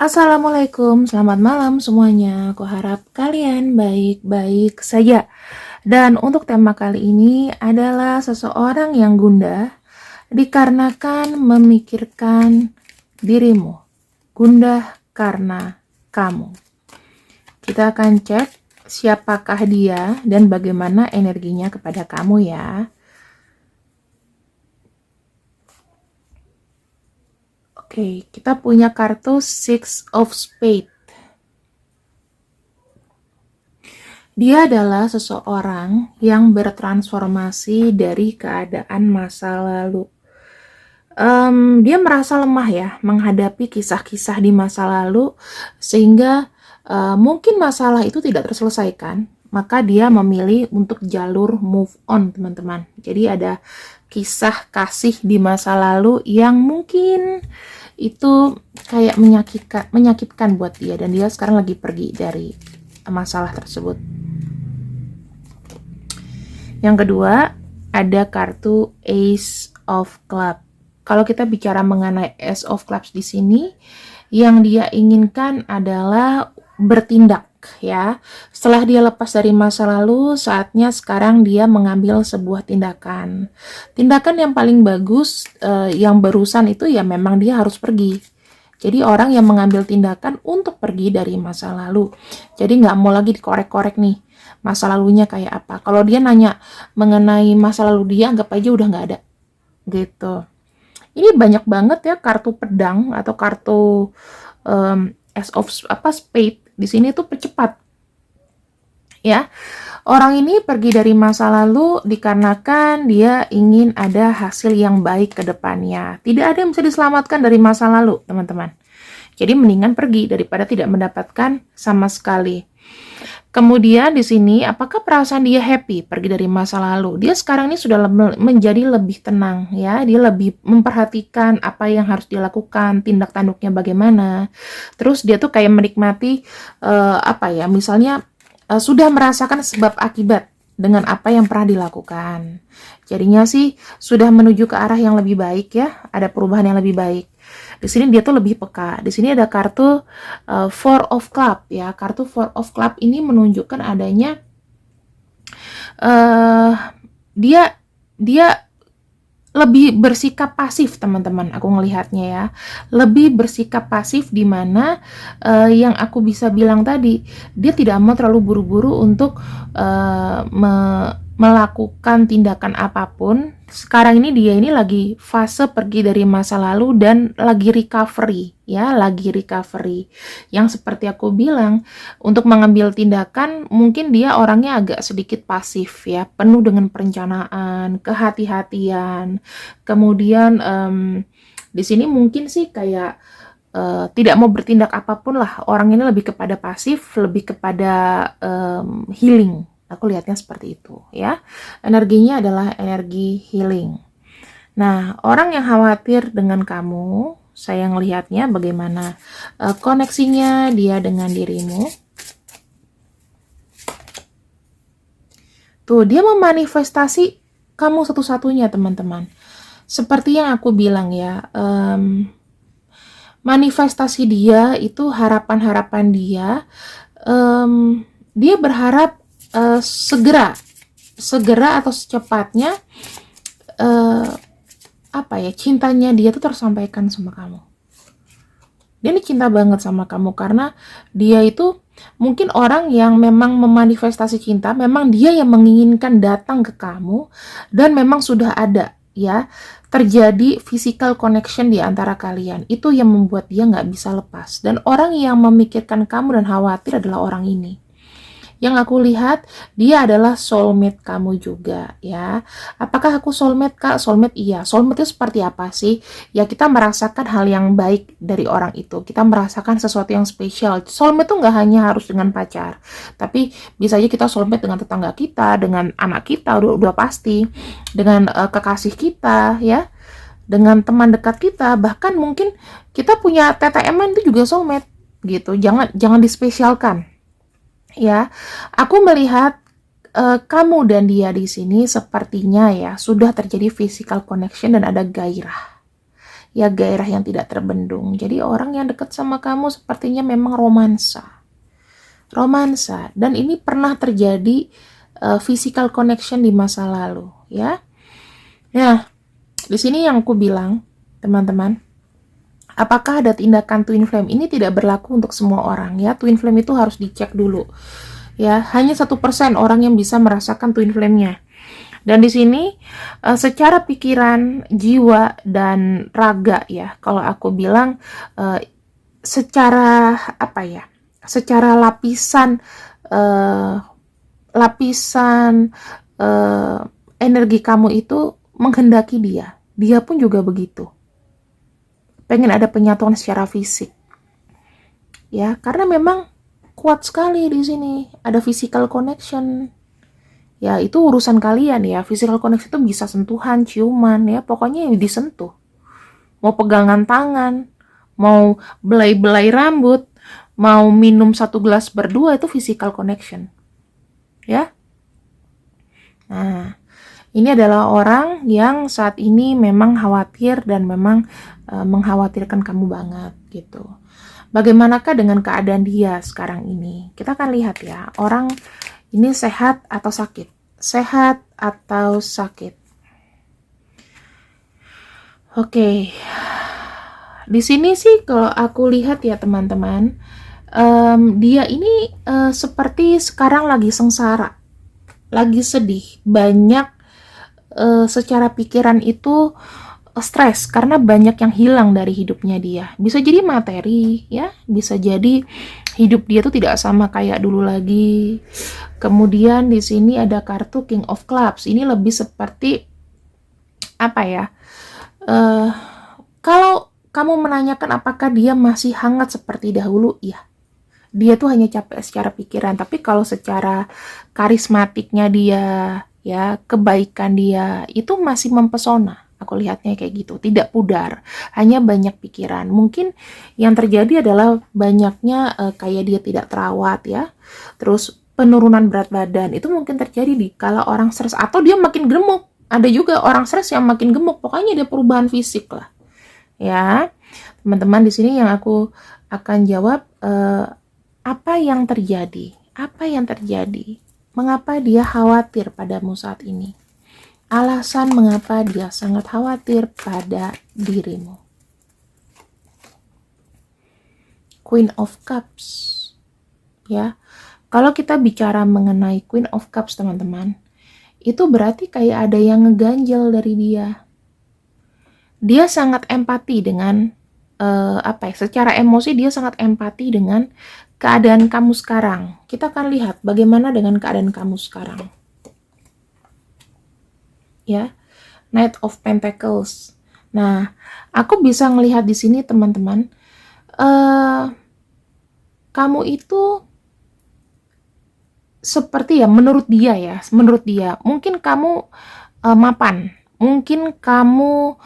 Assalamualaikum, selamat malam semuanya. Aku harap kalian baik-baik saja. Dan untuk tema kali ini adalah seseorang yang gundah dikarenakan memikirkan dirimu. Gundah karena kamu. Kita akan cek siapakah dia dan bagaimana energinya kepada kamu ya. Oke, kita punya kartu Six of Spades. Dia adalah seseorang yang bertransformasi dari keadaan masa lalu. Dia merasa lemah ya menghadapi kisah-kisah di masa lalu, sehingga mungkin masalah itu tidak terselesaikan, maka dia memilih untuk jalur move on, teman-teman. Jadi ada kisah kasih di masa lalu yang mungkin itu kayak menyakitkan buat dia, dan dia sekarang lagi pergi dari masalah tersebut. Yang kedua, ada kartu Ace of Clubs. Kalau kita bicara mengenai Ace of Clubs di sini, yang dia inginkan adalah bertindak ya. Setelah dia lepas dari masa lalu, saatnya sekarang dia mengambil sebuah tindakan. Tindakan yang paling bagus yang barusan itu ya memang dia harus pergi. Jadi orang yang mengambil tindakan untuk pergi dari masa lalu. Jadi nggak mau lagi dikorek-korek nih masa lalunya kayak apa. Kalau dia nanya mengenai masa lalu dia, anggap aja udah nggak ada gitu. Ini banyak banget ya kartu pedang atau kartu Ace of Spade di sini tuh percepat ya. Orang ini pergi dari masa lalu dikarenakan dia ingin ada hasil yang baik ke depannya. Tidak ada yang bisa diselamatkan dari masa lalu, teman-teman. Jadi mendingan pergi daripada tidak mendapatkan sama sekali. Kemudian di sini, apakah perasaan dia happy pergi dari masa lalu? Dia sekarang ini sudah menjadi lebih tenang ya. Dia lebih memperhatikan apa yang harus dia lakukan, tindak tanduknya bagaimana. Terus dia tuh kayak menikmati misalnya sudah merasakan sebab akibat dengan apa yang pernah dilakukan. Jadinya sih sudah menuju ke arah yang lebih baik ya, ada perubahan yang lebih baik. Di sini dia tuh lebih peka. Di sini ada kartu Four of Club ya. Kartu Four of Club ini menunjukkan adanya dia lebih bersikap pasif, teman-teman. Aku ngelihatnya ya, lebih bersikap pasif, di mana yang aku bisa bilang tadi, dia tidak mau terlalu buru-buru untuk melakukan tindakan apapun. Sekarang ini dia ini lagi fase pergi dari masa lalu dan lagi recovery ya, lagi recovery. Yang seperti aku bilang, untuk mengambil tindakan mungkin dia orangnya agak sedikit pasif ya, penuh dengan perencanaan, kehati-hatian. Kemudian di sini mungkin sih kayak tidak mau bertindak apapun lah. Orang ini lebih kepada pasif, lebih kepada healing. Aku lihatnya seperti itu ya. Energinya adalah energi healing. Nah, orang yang khawatir dengan kamu, saya ngelihatnya bagaimana koneksinya dia dengan dirimu. Tuh, dia memanifestasi kamu satu-satunya, teman-teman. Seperti yang aku bilang ya, manifestasi dia itu harapan-harapan dia. Dia berharap segera atau secepatnya cintanya dia tuh tersampaikan sama kamu. Dia ini cinta banget sama kamu karena dia itu mungkin orang yang memang memanifestasi cinta, memang dia yang menginginkan datang ke kamu, dan memang sudah ada ya terjadi physical connection di antara kalian. Itu yang membuat dia nggak bisa lepas, dan orang yang memikirkan kamu dan khawatir adalah orang ini. Yang aku lihat, dia adalah soulmate kamu juga ya. Apakah aku soulmate, Kak? Soulmate iya. Soulmate itu seperti apa sih? Ya, kita merasakan hal yang baik dari orang itu. Kita merasakan sesuatu yang spesial. Soulmate itu nggak hanya harus dengan pacar, tapi bisa aja kita soulmate dengan tetangga kita, dengan anak kita, udah pasti. Dengan kekasih kita ya. Dengan teman dekat kita, bahkan mungkin kita punya TTM itu juga soulmate gitu. Jangan dispesialkan. Ya, aku melihat kamu dan dia di sini sepertinya ya sudah terjadi physical connection dan ada gairah. ya gairah yang tidak terbendung. Jadi orang yang dekat sama kamu sepertinya memang romansa. Romansa, dan ini pernah terjadi physical connection di masa lalu, ya. Nah, di sini yang aku bilang, teman-teman, apakah ada tindakan twin flame? Ini tidak berlaku untuk semua orang, ya. Twin flame itu harus dicek dulu, ya. Hanya 1% orang yang bisa merasakan twin flame-nya. Dan di sini secara pikiran, jiwa, dan raga, ya, kalau aku bilang secara apa ya? Secara lapisan energi kamu itu menghendaki dia. Dia pun juga begitu. Pengen ada penyatuan secara fisik. Ya, karena memang kuat sekali di sini. Ada physical connection. Ya, itu urusan kalian ya. Physical connection itu bisa sentuhan, ciuman ya. Pokoknya yang disentuh. Mau pegangan tangan, mau belai-belai rambut, mau minum 1 gelas berdua, itu physical connection. Ya. Nah, ini adalah orang yang saat ini memang khawatir dan memang mengkhawatirkan kamu banget gitu. Bagaimanakah dengan keadaan dia sekarang ini? Kita akan lihat ya, orang ini sehat atau sakit? Sehat atau sakit? Oke. Di sini sih kalau aku lihat ya teman-teman, dia ini seperti sekarang lagi sengsara, lagi sedih, banyak secara pikiran itu stres karena banyak yang hilang dari hidupnya dia. Bisa jadi materi ya, bisa jadi hidup dia tuh tidak sama kayak dulu lagi. Kemudian di sini ada kartu King of Clubs. Ini lebih seperti apa ya? Kalau kamu menanyakan apakah dia masih hangat seperti dahulu, ya. Dia tuh hanya capek secara pikiran, tapi kalau secara karismatiknya dia, ya, kebaikan dia, itu masih mempesona. Aku lihatnya kayak gitu, tidak pudar, hanya banyak pikiran. Mungkin yang terjadi adalah banyaknya kayak dia tidak terawat ya, terus penurunan berat badan, itu mungkin terjadi di kala orang stres, atau dia makin gemuk. Ada juga orang stres yang makin gemuk, pokoknya dia perubahan fisik lah. Ya, teman-teman, di sini yang aku akan jawab apa yang terjadi? Apa yang terjadi? Mengapa dia khawatir padamu saat ini? Alasan mengapa dia sangat khawatir pada dirimu. Queen of Cups. Ya. Kalau kita bicara mengenai Queen of Cups, teman-teman, itu berarti kayak ada yang ngeganjel dari dia. Dia sangat empati dengan secara emosi dia sangat empati dengan keadaan kamu sekarang. Kita akan lihat bagaimana dengan keadaan kamu sekarang. Ya, Knight of Pentacles. Nah, aku bisa melihat di sini teman-teman, kamu itu seperti ya, menurut dia, mungkin kamu mapan, mungkin kamu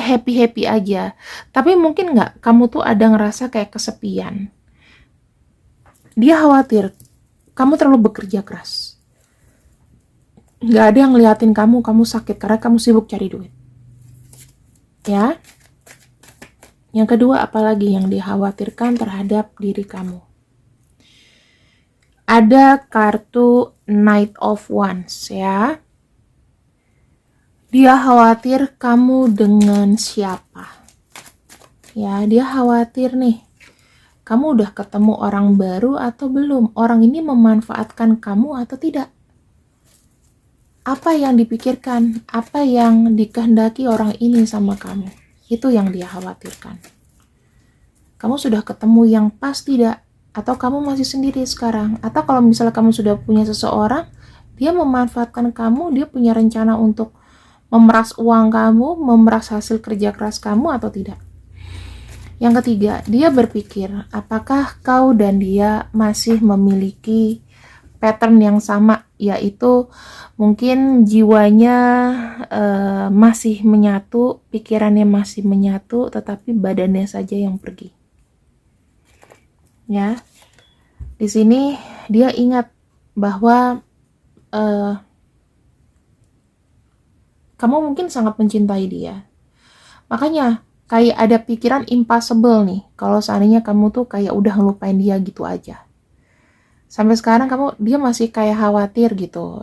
happy aja, tapi mungkin nggak, kamu tuh ada ngerasa kayak kesepian. Dia khawatir kamu terlalu bekerja keras, nggak ada yang ngeliatin kamu sakit karena kamu sibuk cari duit. Ya, yang kedua, apalagi yang dikhawatirkan terhadap diri kamu? Ada kartu Knight of Wands ya. Dia khawatir kamu dengan siapa. Ya, dia khawatir nih, kamu udah ketemu orang baru atau belum? Orang ini memanfaatkan kamu atau tidak? Apa yang dipikirkan? Apa yang dikehendaki orang ini sama kamu? Itu yang dia khawatirkan. Kamu sudah ketemu yang pas tidak? Atau kamu masih sendiri sekarang? Atau kalau misalnya kamu sudah punya seseorang, dia memanfaatkan kamu, dia punya rencana untuk memeras uang kamu, memeras hasil kerja keras kamu atau tidak? Yang ketiga, dia berpikir apakah kau dan dia masih memiliki pattern yang sama, yaitu mungkin jiwanya masih menyatu, pikirannya masih menyatu, tetapi badannya saja yang pergi. Ya, di sini dia ingat bahwa Kamu mungkin sangat mencintai dia. Makanya kayak ada pikiran impossible nih, kalau seandainya kamu tuh kayak udah ngelupain dia gitu aja. Sampai sekarang dia masih kayak khawatir gitu,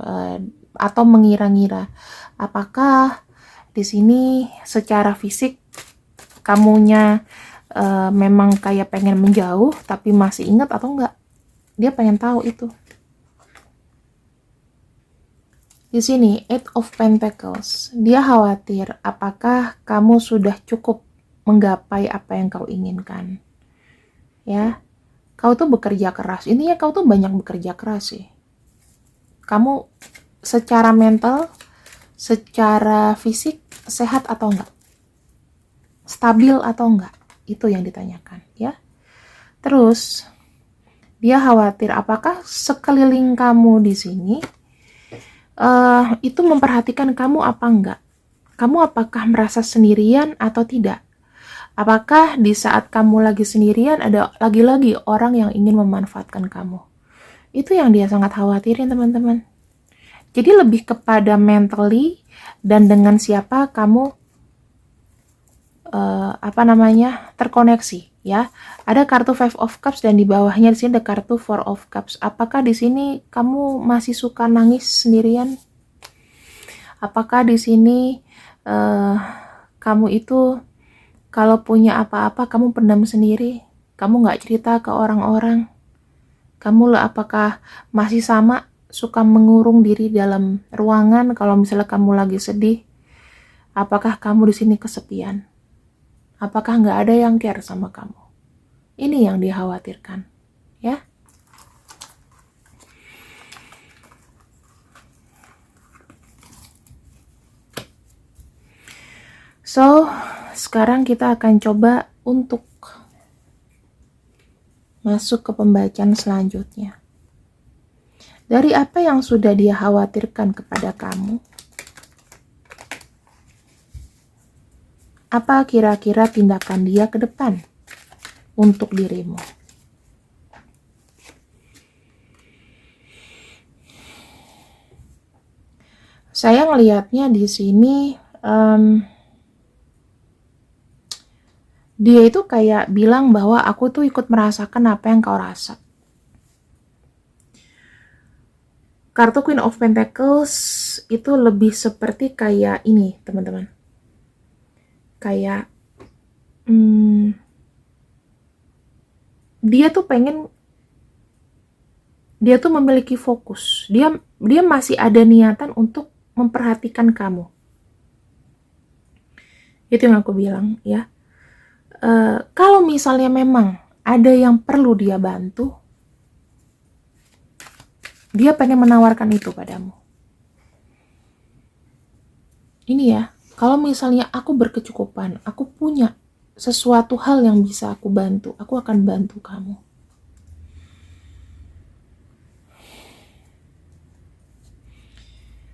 atau mengira-ngira apakah di sini secara fisik kamunya memang kayak pengen menjauh tapi masih ingat atau enggak. Dia pengen tahu itu. Di sini Eight of Pentacles, dia khawatir apakah kamu sudah cukup menggapai apa yang kau inginkan. Ya, kau tuh bekerja keras. Intinya kau tuh banyak bekerja keras sih. Kamu secara mental, secara fisik sehat atau enggak? Stabil atau enggak? Itu yang ditanyakan, ya. Terus dia khawatir apakah sekeliling kamu di sini itu memperhatikan kamu apa enggak? Kamu apakah merasa sendirian atau tidak? Apakah di saat kamu lagi sendirian ada lagi-lagi orang yang ingin memanfaatkan kamu? Itu yang dia sangat khawatirin, teman-teman. Jadi lebih kepada mentally dan dengan siapa kamu terkoneksi, ya. Ada kartu Five of Cups dan di bawahnya di sini ada kartu Four of Cups. Apakah di sini kamu masih suka nangis sendirian? Apakah di sini kamu itu kalau punya apa-apa kamu pendam sendiri? Kamu nggak cerita ke orang-orang? Kamu apakah masih sama suka mengurung diri dalam ruangan kalau misalnya kamu lagi sedih? Apakah kamu di sini kesepian? Apakah nggak ada yang care sama kamu? Ini yang dikhawatirkan, ya. So, sekarang kita akan coba untuk masuk ke pembacaan selanjutnya. Dari apa yang sudah dia khawatirkan kepada kamu, apa kira-kira tindakan dia ke depan untuk dirimu? Saya ngelihatnya di sini dia itu kayak bilang bahwa aku tuh ikut merasakan apa yang kau rasa. Kartu Queen of Pentacles itu lebih seperti kayak ini, teman-teman. Kayak dia tuh memiliki fokus. Dia masih ada niatan untuk memperhatikan kamu. Itu yang aku bilang, ya. Kalau misalnya memang ada yang perlu dia bantu, dia pengen menawarkan itu padamu. Ini ya, kalau misalnya aku berkecukupan, aku punya sesuatu hal yang bisa aku bantu, aku akan bantu kamu.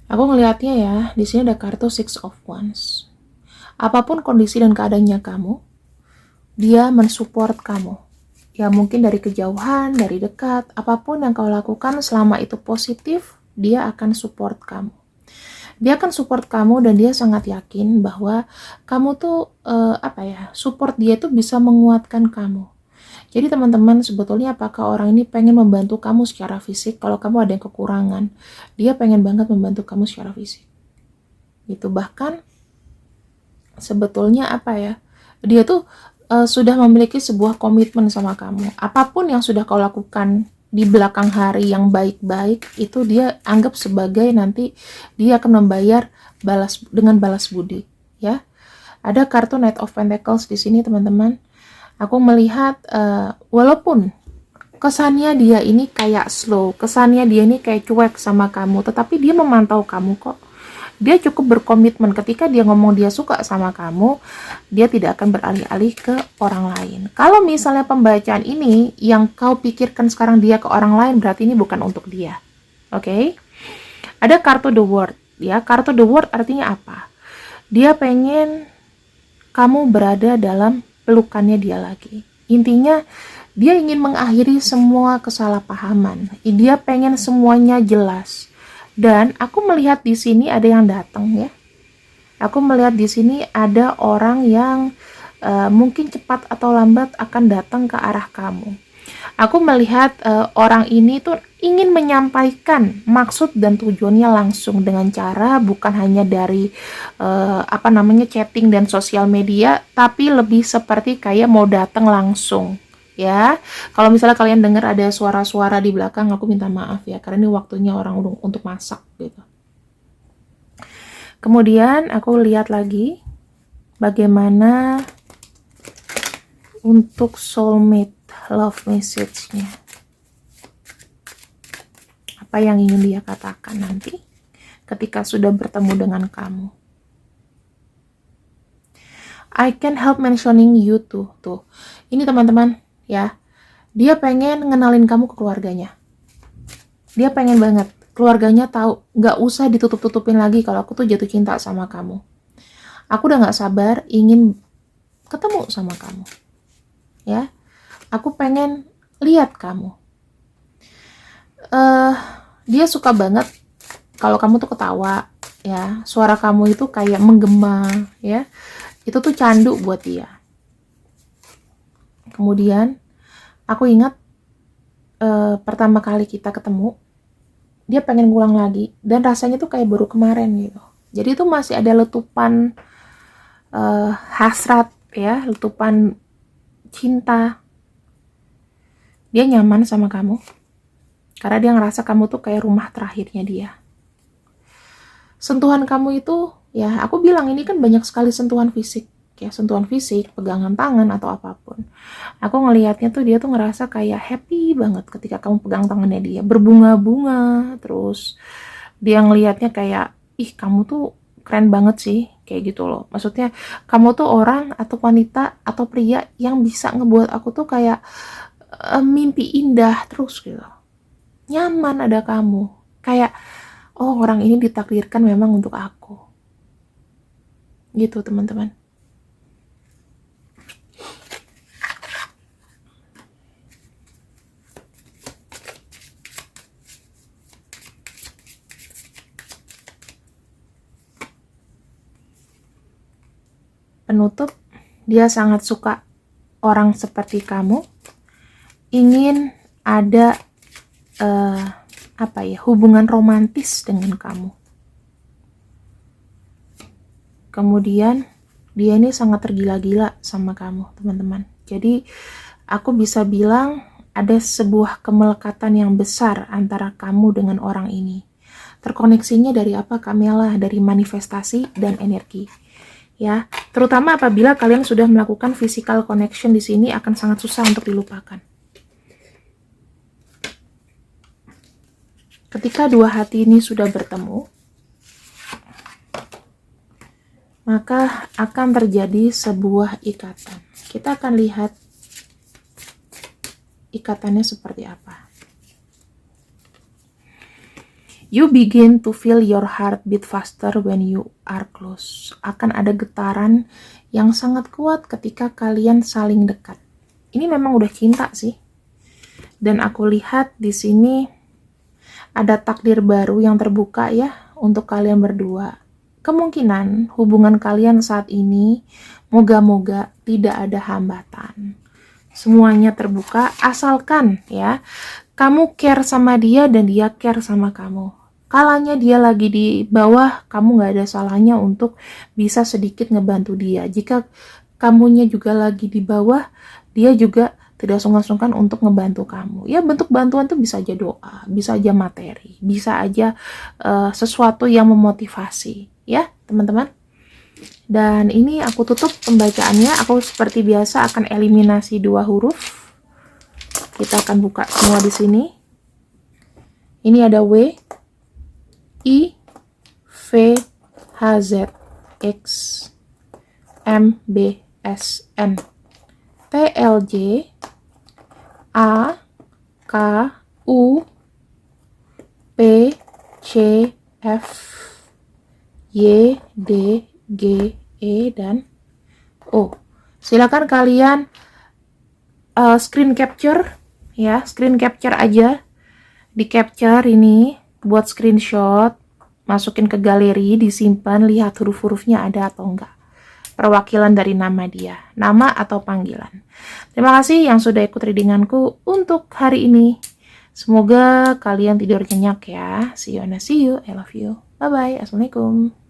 Aku ngelihatnya ya, di sini ada kartu Six of Wands. Apapun kondisi dan keadaannya kamu, dia mensupport kamu. Ya mungkin dari kejauhan, dari dekat, apapun yang kau lakukan selama itu positif, dia akan support kamu. Dia akan support kamu dan dia sangat yakin bahwa kamu tuh support dia tuh bisa menguatkan kamu. Jadi teman-teman, sebetulnya apakah orang ini pengen membantu kamu secara fisik? Kalau kamu ada yang kekurangan, dia pengen banget membantu kamu secara fisik. Itu bahkan sebetulnya dia tuh sudah memiliki sebuah komitmen sama kamu. Apapun yang sudah kau lakukan di belakang hari yang baik-baik, itu dia anggap sebagai nanti dia akan membayar dengan balas budi, ya. Ada kartu Knight of Pentacles di sini, teman-teman. Aku melihat walaupun kesannya dia ini kayak slow, kesannya dia ini kayak cuek sama kamu, tetapi dia memantau kamu kok. Dia cukup berkomitmen. Ketika dia ngomong dia suka sama kamu, dia tidak akan beralih-alih ke orang lain. Kalau misalnya pembacaan ini yang kau pikirkan sekarang dia ke orang lain, berarti ini bukan untuk dia. Oke? Ada kartu The World, ya. Kartu The World artinya apa? Dia pengen kamu berada dalam pelukannya dia lagi. Intinya dia ingin mengakhiri semua kesalahpahaman. Dia pengen semuanya jelas. Dan aku melihat di sini ada yang datang, ya. Aku melihat di sini ada orang yang mungkin cepat atau lambat akan datang ke arah kamu. Aku melihat orang ini tuh ingin menyampaikan maksud dan tujuannya langsung dengan cara bukan hanya dari chatting dan sosial media, tapi lebih seperti kayak mau datang langsung. Ya, kalau misalnya kalian dengar ada suara-suara di belakang, aku minta maaf ya, karena ini waktunya orang untuk masak gitu. Kemudian aku lihat lagi bagaimana untuk soulmate love message-nya. Apa yang ingin dia katakan nanti ketika sudah bertemu dengan kamu. I can help mentioning you tuh. Ini teman-teman ya. Dia pengen ngenalin kamu ke keluarganya. Dia pengen banget keluarganya tahu, nggak usah ditutup-tutupin lagi kalau aku tuh jatuh cinta sama kamu. Aku udah nggak sabar ingin ketemu sama kamu. Ya, aku pengen lihat kamu. Dia suka banget kalau kamu tuh ketawa, ya. Suara kamu itu kayak menggema, ya. Itu tuh candu buat dia. Kemudian aku ingat pertama kali kita ketemu, dia pengen ngulang lagi dan rasanya tuh kayak baru kemarin gitu. Jadi itu masih ada letupan hasrat, ya, letupan cinta. Dia nyaman sama kamu karena dia ngerasa kamu tuh kayak rumah terakhirnya dia. Sentuhan kamu itu, ya aku bilang ini kan banyak sekali sentuhan fisik, ya, sentuhan fisik, pegangan tangan atau apapun. Aku ngelihatnya tuh dia tuh ngerasa kayak happy banget ketika kamu pegang tangannya dia, berbunga-bunga, terus dia ngelihatnya kayak, ih kamu tuh keren banget sih, kayak gitu loh. Maksudnya kamu tuh orang atau wanita atau pria yang bisa ngebuat aku tuh kayak mimpi indah terus gitu. Nyaman ada kamu. Kayak, oh orang ini ditakdirkan memang untuk aku. Gitu teman-teman. Penutup, dia sangat suka orang seperti kamu. Ingin ada hubungan romantis dengan kamu. Kemudian dia ini sangat tergila-gila sama kamu, teman-teman. Jadi aku bisa bilang ada sebuah kemelekatan yang besar antara kamu dengan orang ini. Terkoneksinya dari apa, Kamela? Dari manifestasi dan energi. Ya, terutama apabila kalian sudah melakukan physical connection di sini akan sangat susah untuk dilupakan. Ketika dua hati ini sudah bertemu, maka akan terjadi sebuah ikatan. Kita akan lihat ikatannya seperti apa. You begin to feel your heart beat faster when you are close. Akan ada getaran yang sangat kuat ketika kalian saling dekat. Ini memang udah cinta sih. Dan aku lihat di sini ada takdir baru yang terbuka ya untuk kalian berdua. Kemungkinan hubungan kalian saat ini moga-moga tidak ada hambatan. Semuanya terbuka asalkan ya kamu care sama dia dan dia care sama kamu. Kalanya dia lagi di bawah, kamu gak ada salahnya untuk bisa sedikit ngebantu dia. Jika kamunya juga lagi di bawah, dia juga tidak sungkan-sungkan untuk ngebantu kamu. Ya bentuk bantuan tuh bisa aja doa, bisa aja materi, bisa aja sesuatu yang memotivasi, ya teman-teman. Dan ini aku tutup pembacaannya. Aku seperti biasa akan eliminasi 2 huruf. Kita akan buka semua di sini. Ini ada W, I, V, H, Z, X, M, B, S, N, T, L, J, A, K, U, P, C, F, Y, D, G, E, dan O. Silakan kalian screen capture ya, screen capture aja, di capture ini buat screenshot masukin ke galeri, disimpan, lihat huruf-hurufnya ada atau enggak. Perwakilan dari nama dia, nama atau panggilan. Terima kasih yang sudah ikut readinganku untuk hari ini. Semoga kalian tidur nyenyak ya. See you and I see you. I love you. Bye-bye. Assalamualaikum.